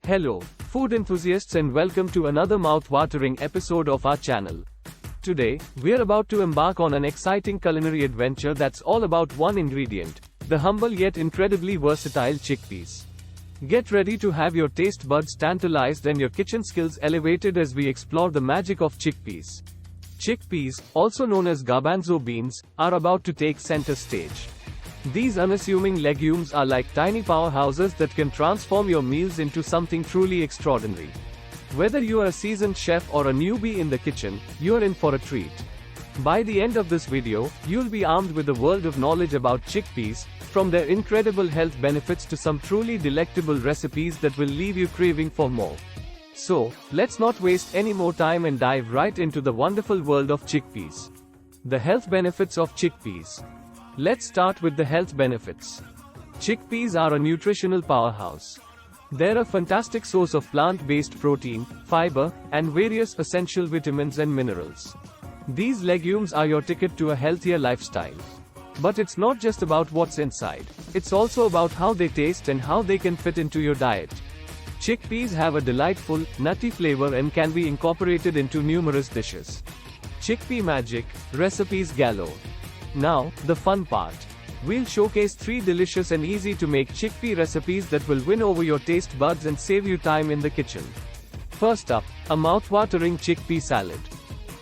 Hello, food enthusiasts, and welcome to another mouth-watering episode of our channel. Today, we're about to embark on an exciting culinary adventure that's all about one ingredient, the humble yet incredibly versatile chickpeas. Get ready to have your taste buds tantalized and your kitchen skills elevated as we explore the magic of chickpeas. Chickpeas, also known as garbanzo beans, are about to take center stage. These unassuming legumes are like tiny powerhouses that can transform your meals into something truly extraordinary. Whether you are a seasoned chef or a newbie in the kitchen, you're in for a treat. By the end of this video, you'll be armed with a world of knowledge about chickpeas, from their incredible health benefits to some truly delectable recipes that will leave you craving for more. So, let's not waste any more time and dive right into the wonderful world of chickpeas. The health benefits of chickpeas. Let's start with the health benefits. Chickpeas are a nutritional powerhouse. They're a fantastic source of plant-based protein, fiber, and various essential vitamins and minerals. These legumes are your ticket to a healthier lifestyle. But it's not just about what's inside. It's also about how they taste and how they can fit into your diet. Chickpeas have a delightful, nutty flavor and can be incorporated into numerous dishes. Chickpea magic, recipes galore. Now, the fun part. We'll showcase 3 delicious and easy to make chickpea recipes that will win over your taste buds and save you time in the kitchen. First up, a mouth-watering chickpea salad.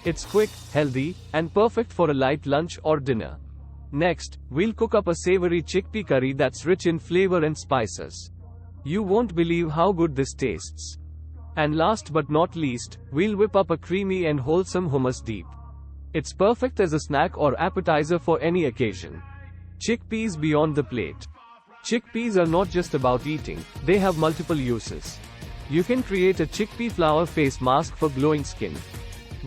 It's quick, healthy, and perfect for a light lunch or dinner. Next, we'll cook up a savory chickpea curry that's rich in flavor and spices. You won't believe how good this tastes. And last but not least, we'll whip up a creamy and wholesome hummus dip. It's perfect as a snack or appetizer for any occasion. Chickpeas beyond the plate. Chickpeas are not just about eating, they have multiple uses. You can create a chickpea flour face mask for glowing skin.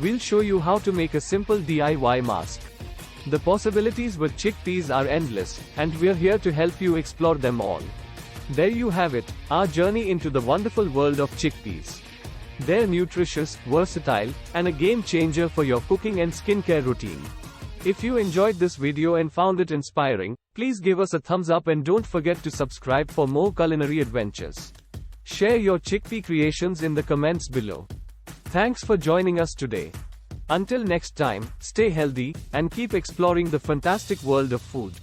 We'll show you how to make a simple DIY mask. The possibilities with chickpeas are endless, and we're here to help you explore them all. There you have it, our journey into the wonderful world of chickpeas. They're nutritious, versatile, and a game changer for your cooking and skincare routine. If you enjoyed this video and found it inspiring, please give us a thumbs up and don't forget to subscribe for more culinary adventures. Share your chickpea creations in the comments below. Thanks for joining us today. Until next time, stay healthy, and keep exploring the fantastic world of food.